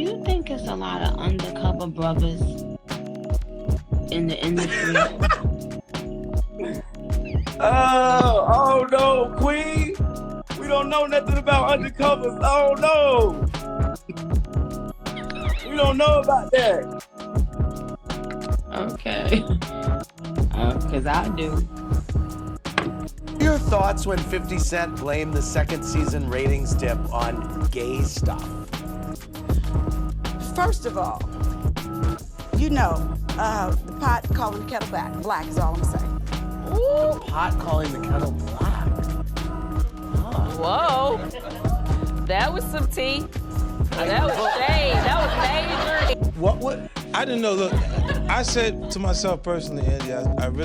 you think it's a lot of undercover brothers in the industry? Oh no, Queen. We don't know nothing about undercovers. Oh no. We don't know about that. Okay. Because I do. Your thoughts when 50 Cent blamed the second season ratings dip on gay stuff? First of all, you know, the pot calling the kettle black is all I'm saying. Ooh. The pot calling the kettle black. Huh. Whoa. That was some tea. That was shade. That was major. What? I didn't know. Look, I said to myself personally, Andy, I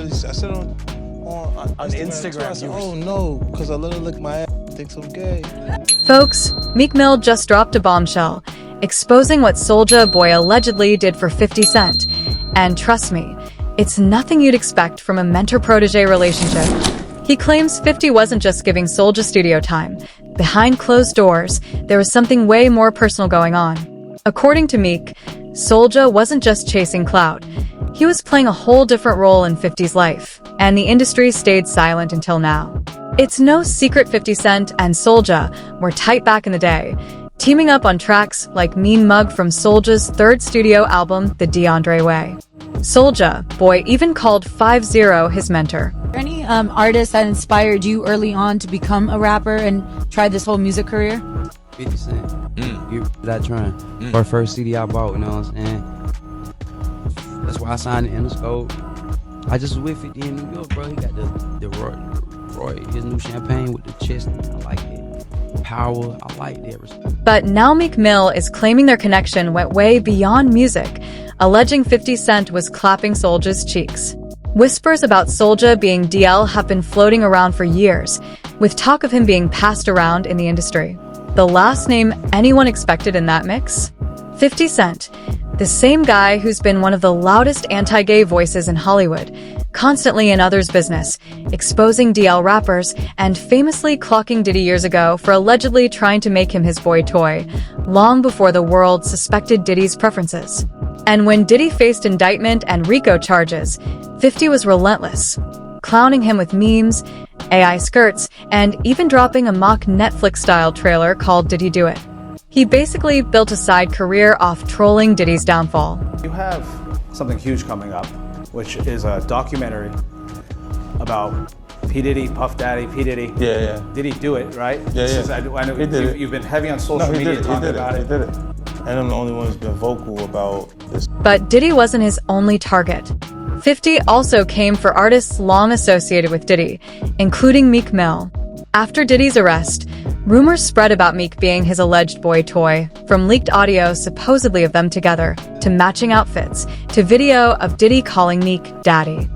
said on Instagram, I said, oh no, because I let her lick my ass, thinks I'm gay. Folks, Meek Mill just dropped a bombshell, exposing what Soulja Boy allegedly did for 50 Cent. And trust me, it's nothing you'd expect from a mentor-protege relationship. He claims 50 wasn't just giving Soulja studio time. Behind closed doors, there was something way more personal going on. According to Meek, Soulja wasn't just chasing clout. He was playing a whole different role in 50's life, and the industry stayed silent until now. It's no secret 50 Cent and Soulja were tight back in the day, teaming up on tracks like Mean Mug from Soulja's third studio album, The DeAndre Way. Soulja Boy even called 50 his mentor. Any artists that inspired you early on to become a rapper and try this whole music career? 50 Cent. You that trying. Our first CD I bought, you know what I'm saying? That's why I signed the Interscope. I just was with 50 in New York, bro. He got the Roy, his new champagne with the chest. I like it. Power, I like that. But now Meek Mill is claiming their connection went way beyond music, alleging 50 Cent was clapping Soulja's cheeks. Whispers about Soulja being DL have been floating around for years, with talk of him being passed around in the industry. The last name anyone expected in that mix? 50 Cent, the same guy who's been one of the loudest anti-gay voices in Hollywood, constantly in others' business, exposing DL rappers, and famously clocking Diddy years ago for allegedly trying to make him his boy toy, long before the world suspected Diddy's preferences. And when Diddy faced indictment and RICO charges, 50 was relentless, clowning him with memes, AI skirts, and even dropping a mock Netflix-style trailer called Did He Do It? He basically built a side career off trolling Diddy's downfall. You have something huge coming up, which is a documentary about P. Diddy, Puff Daddy, P. Diddy. Yeah. Did he do it, right? Yeah. I know you've been heavy on social media talking about it. He did it. And I'm the only one who's been vocal about this. But Diddy wasn't his only target. 50 also came for artists long associated with Diddy, including Meek Mill. After Diddy's arrest, rumors spread about Meek being his alleged boy toy, from leaked audio supposedly of them together, to matching outfits, to video of Diddy calling Meek daddy.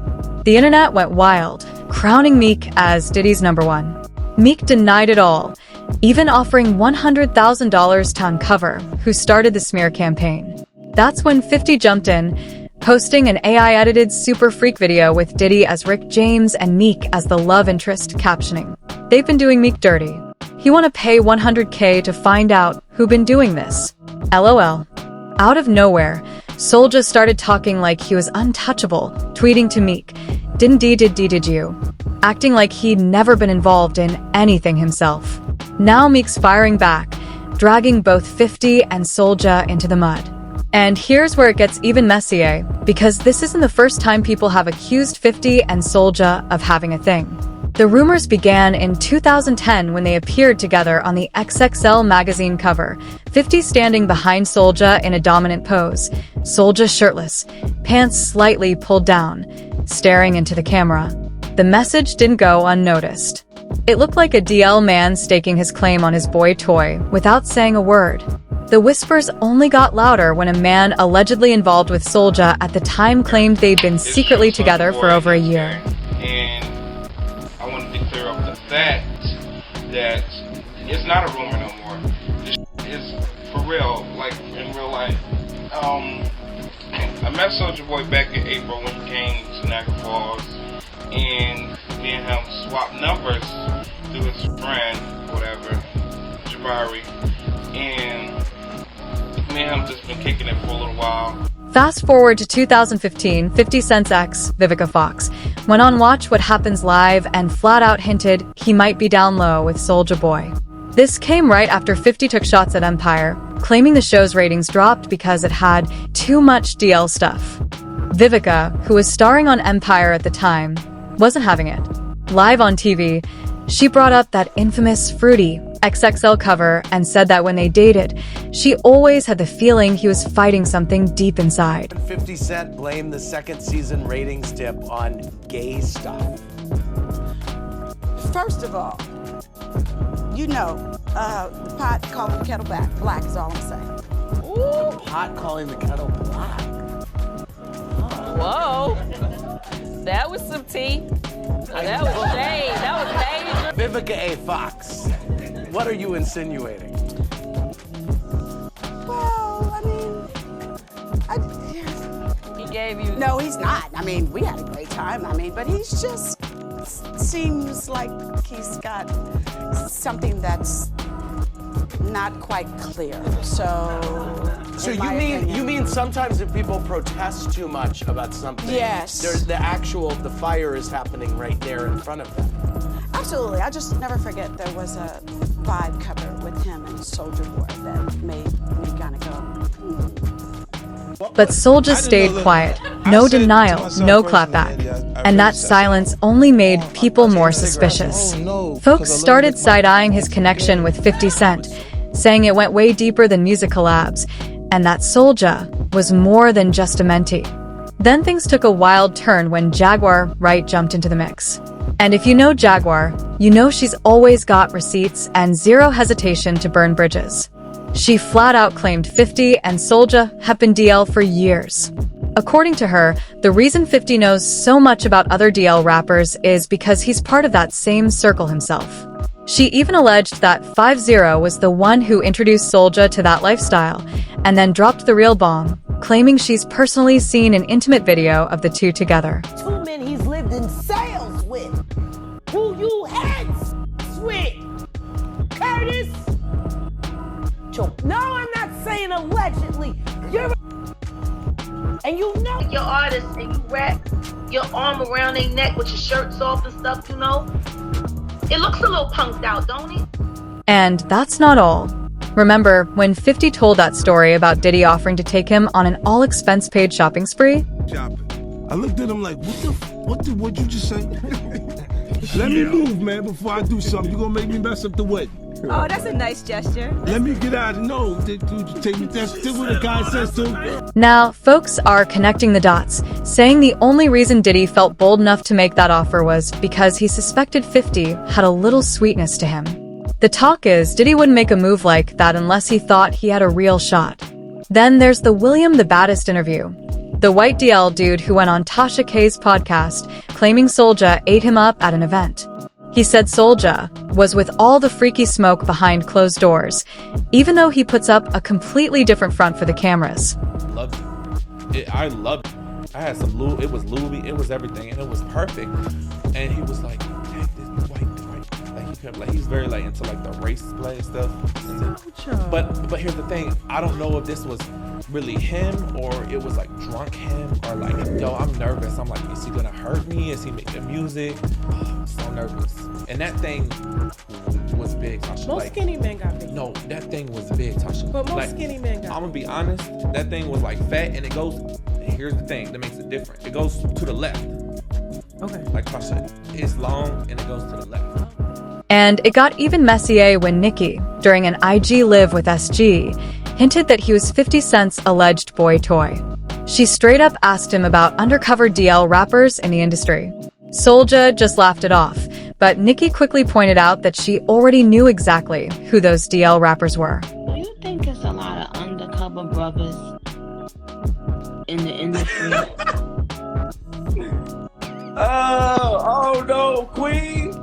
The internet went wild, crowning Meek as Diddy's #1. Meek denied it all, even offering $100,000 to uncover who started the smear campaign. That's when 50 jumped in, posting an AI-edited Super Freak video with Diddy as Rick James and Meek as the love interest, captioning, "They've been doing Meek dirty. He wanna pay $100K to find out who been doing this. LOL." Out of nowhere, Soulja started talking like he was untouchable, tweeting to Meek, did you?" Acting like he'd never been involved in anything himself. Now Meek's firing back, dragging both 50 and Soulja into the mud. And here's where it gets even messier, because this isn't the first time people have accused 50 and Soulja of having a thing. The rumors began in 2010 when they appeared together on the XXL magazine cover, 50 standing behind Soulja in a dominant pose, Soulja shirtless, pants slightly pulled down, staring into the camera. The message didn't go unnoticed. It looked like a DL man staking his claim on his boy toy without saying a word. The whispers only got louder when a man allegedly involved with Soulja at the time claimed they'd been secretly together for over a year. And I wanted to clear up the fact that it's not a rumor no more. This is for real, like in real life. I met Soulja Boy back in April when he came to Niagara Falls, and me and him swapped numbers through his friend, whatever, Jabari, and me and and him just been kicking it for a little while. Fast forward to 2015, 50 Cent's ex, Vivica Fox, went on Watch What Happens Live and flat out hinted he might be down low with Soulja Boy. This came right after 50 took shots at Empire, claiming the show's ratings dropped because it had too much DL stuff. Vivica, who was starring on Empire at the time, wasn't having it. Live on TV, she brought up that infamous Fruity XXL cover and said that when they dated, she always had the feeling he was fighting something deep inside. 50 Cent blamed the second season ratings dip on gay stuff. First of all, you know, the pot calling the kettle black is all I'm saying. Ooh. The pot calling the kettle black. Whoa. That was some tea. That was shade. That was major. Vivica A. Fox, what are you insinuating? Well, I mean, he gave you... No, he's not. I mean, we had a great time. I mean, but he's just seems like he's got something that's not quite clear. So you mean sometimes if people protest too much about something, yes, the fire is happening right there in front of them. Absolutely. I just never forget there was a Vibe cover with him and Soulja Boy that made me kind of go, But Soulja stayed quiet. No denial, no clapback. And that silence only made people more suspicious. Folks started side-eyeing his connection with 50 Cent, saying it went way deeper than music collabs, and that Soulja was more than just a mentee. Then things took a wild turn when Jaguar Wright jumped into the mix. And if you know Jaguar, you know she's always got receipts and zero hesitation to burn bridges. She flat out claimed 50 and Soulja have been DL for years. According to her, the reason 50 knows so much about other DL rappers is because he's part of that same circle himself. She even alleged that 50 was the one who introduced Soulja to that lifestyle, and then dropped the real bomb, claiming she's personally seen an intimate video of the two together. 2 men he's lived in sales with, who you had with, Curtis. No, I'm not saying allegedly. You're and you know your artist and you wrap your arm around their neck with your shirts off and stuff, you know. It looks a little punked out, don't it? And that's not all. Remember when 50 told that story about Diddy offering to take him on an all-expense-paid shopping spree? I looked at him like, what'd you just say? Let me move, man, before I do something. You're gonna make me mess up the wedding. Oh, that's a nice gesture. Let me get out. No, take me. That's what a guy says to him. Now, folks are connecting the dots, saying the only reason Diddy felt bold enough to make that offer was because he suspected 50 had a little sweetness to him. The talk is Diddy wouldn't make a move like that unless he thought he had a real shot. Then there's the William the Baddest interview. The white DL dude who went on Tasha K's podcast, claiming Soulja ate him up at an event. He said Soulja was with all the freaky smoke behind closed doors, even though he puts up a completely different front for the cameras. I loved it. I had some Louis, it was Louis, it was everything, and it was perfect. And he was like, hey, this white. Like he kept he's very like into like the race play and stuff. But here's the thing, I don't know if this was really him or it was like drunk him or like, yo, I'm nervous. I'm like, is he gonna hurt me? Is he making music? Oh, I'm so nervous. And that thing was big, Tasha. Most skinny men got big. No, that thing was big, Tasha. But most skinny men got I'm gonna be honest, that thing was like fat and it goes, here's the thing that makes it different. It goes to the left. Okay. Like Tasha, it's long and it goes to the left. And it got even messier when Nicki, during an IG Live with SG, hinted that he was 50 Cent's alleged boy toy. She straight up asked him about undercover DL rappers in the industry. Soulja just laughed it off, but Nicki quickly pointed out that she already knew exactly who those DL rappers were. Do you think it's a lot of undercover brothers in the industry? Oh no, Queen!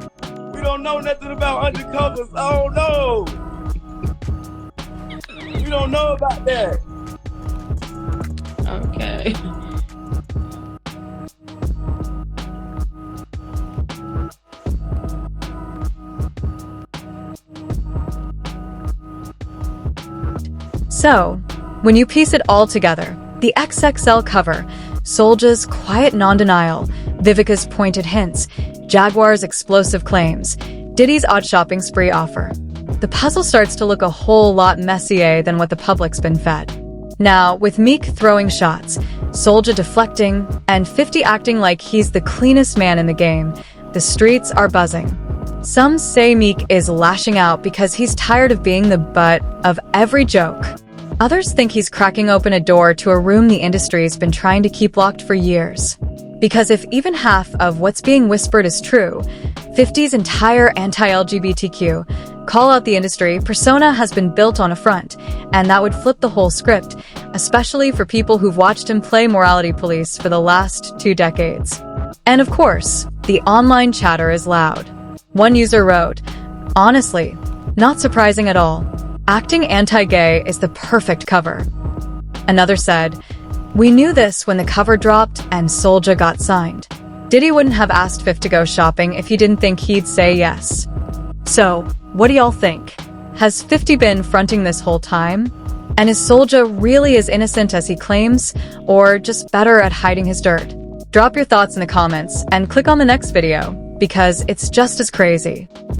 We don't know nothing about undercovers. Oh no! We don't know about that. Okay. So, When you piece it all together, the XXL cover, Soulja's quiet non-denial, Vivica's pointed hints, Jaguar's explosive claims, Diddy's odd shopping spree offer. The puzzle starts to look a whole lot messier than what the public's been fed. Now, with Meek throwing shots, Soulja deflecting, and 50 acting like he's the cleanest man in the game, the streets are buzzing. Some say Meek is lashing out because he's tired of being the butt of every joke. Others think he's cracking open a door to a room the industry's been trying to keep locked for years. Because if even half of what's being whispered is true, 50's entire anti-LGBTQ call-out the industry persona has been built on a front, and that would flip the whole script, especially for people who've watched him play morality police for the last 2 decades. And of course, the online chatter is loud. One user wrote, "Honestly, not surprising at all. Acting anti-gay is the perfect cover." Another said, "We knew this when the cover dropped and Soulja got signed. Diddy wouldn't have asked 50 to go shopping if he didn't think he'd say yes." So, what do y'all think? Has 50 been fronting this whole time? And is Soulja really as innocent as he claims, or just better at hiding his dirt? Drop your thoughts in the comments and click on the next video, because it's just as crazy.